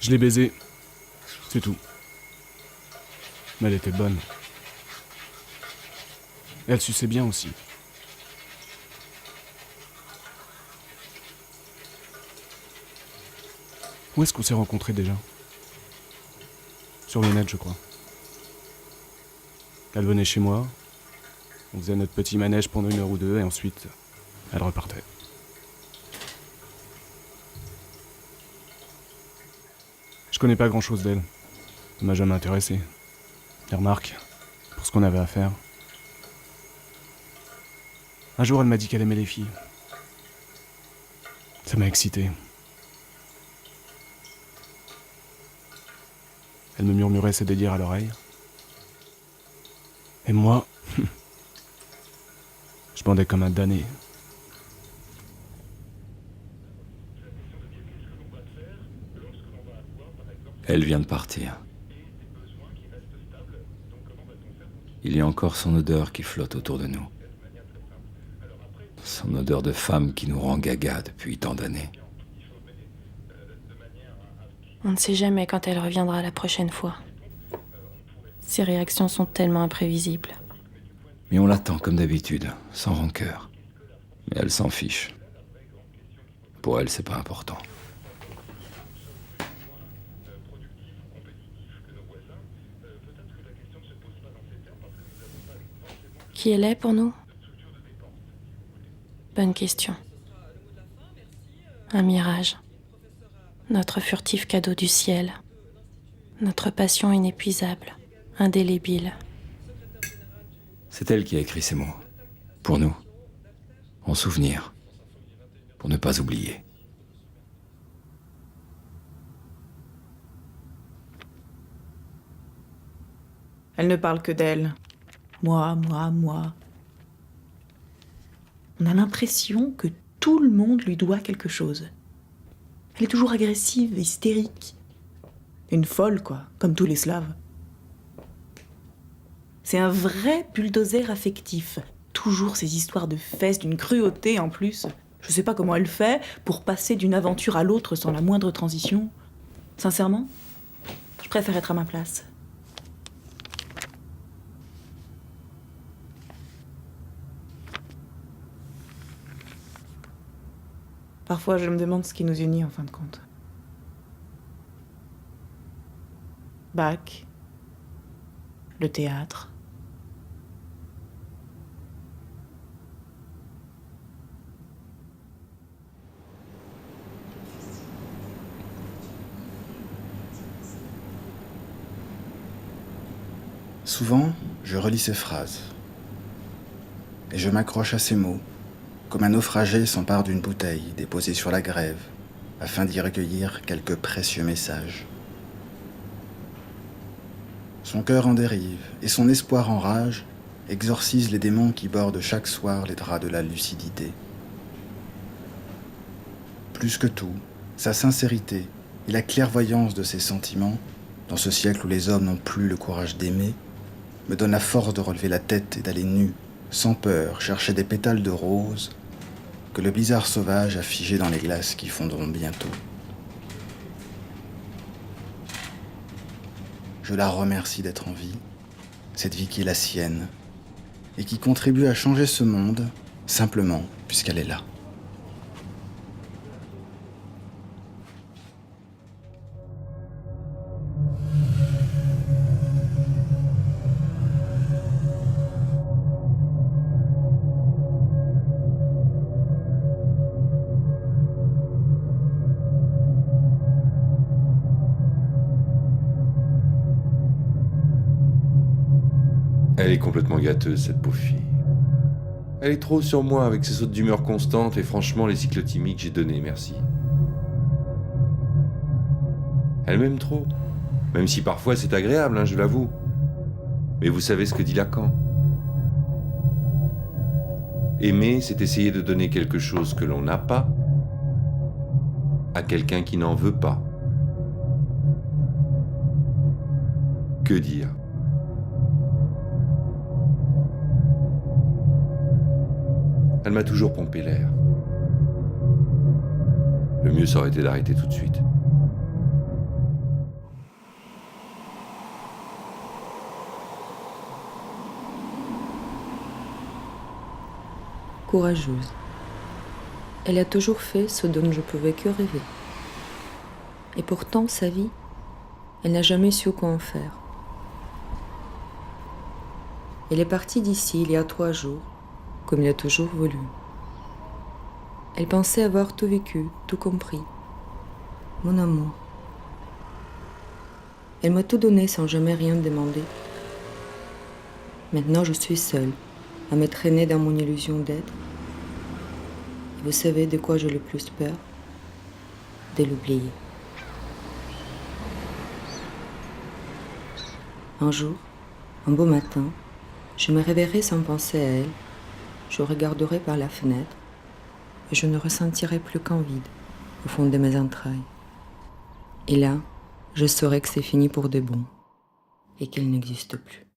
Je l'ai baisée. C'est tout. Mais elle était bonne. Et elle suçait bien aussi. Où est-ce qu'on s'est rencontrés déjà? Sur le net, je crois. Elle venait chez moi, on faisait notre petit manège pendant 1 heure ou 2, et ensuite, elle repartait. Je connais pas grand-chose d'elle. Elle m'a jamais intéressé. Les remarques, pour ce qu'on avait à faire. Un jour, elle m'a dit qu'elle aimait les filles. Ça m'a excité. Elle me murmurait ses délires à l'oreille. Et moi, je bandais comme un damné. Elle vient de partir. Il y a encore son odeur qui flotte autour de nous. Son odeur de femme qui nous rend gaga depuis tant d'années. On ne sait jamais quand elle reviendra la prochaine fois. Ses réactions sont tellement imprévisibles. Mais on l'attend comme d'habitude, sans rancœur. Mais elle s'en fiche. Pour elle, c'est pas important. Qui elle est pour nous? Bonne question. Un mirage. Notre furtif cadeau du ciel. Notre passion inépuisable, indélébile. C'est elle qui a écrit ces mots. Pour nous. En souvenir. Pour ne pas oublier. Elle ne parle que d'elle. Moi. On a l'impression que tout le monde lui doit quelque chose. Elle est toujours agressive, hystérique. Une folle, quoi, comme tous les Slaves. C'est un vrai bulldozer affectif. Toujours ces histoires de fesses, d'une cruauté en plus. Je sais pas comment elle fait pour passer d'une aventure à l'autre sans la moindre transition. Sincèrement, je préfère être à ma place. Parfois, je me demande ce qui nous unit en fin de compte. Bach, le théâtre. Souvent, je relis ces phrases. Et je m'accroche à ces mots, comme un naufragé s'empare d'une bouteille déposée sur la grève, afin d'y recueillir quelques précieux messages. Son cœur en dérive et son espoir en rage exorcisent les démons qui bordent chaque soir les draps de la lucidité. Plus que tout, sa sincérité et la clairvoyance de ses sentiments, dans ce siècle où les hommes n'ont plus le courage d'aimer, me donnent la force de relever la tête et d'aller nu, sans peur, chercher des pétales de rose que le blizzard sauvage a figés dans les glaces qui fondront bientôt. Je la remercie d'être en vie, cette vie qui est la sienne, et qui contribue à changer ce monde, simplement puisqu'elle est là. Elle est complètement gâteuse, cette pauvre fille. Elle est trop sur moi avec ses sautes d'humeur constantes et franchement les cyclotimiques j'ai donné, merci. Elle m'aime trop. Même si parfois c'est agréable, hein, je l'avoue. Mais vous savez ce que dit Lacan. Aimer, c'est essayer de donner quelque chose que l'on n'a pas à quelqu'un qui n'en veut pas. Que dire ? Elle m'a toujours pompé l'air. Le mieux, ça aurait été d'arrêter tout de suite. courageuse. Elle a toujours fait ce dont je pouvais que rêver. Et pourtant, sa vie, elle n'a jamais su quoi en faire. Elle est partie d'ici il y a 3 jours, comme il a toujours voulu. Elle pensait avoir tout vécu, tout compris. Mon amour. Elle m'a tout donné sans jamais rien demander. Maintenant, je suis seule, à me traîner dans mon illusion d'être. Et vous savez de quoi j'ai le plus peur? De l'oublier. Un jour, un beau matin, je me réveillerai sans penser à elle, je regarderai par la fenêtre, et je ne ressentirai plus qu'un vide au fond de mes entrailles. Et là, je saurai que c'est fini pour de bon, et qu'elle n'existe plus.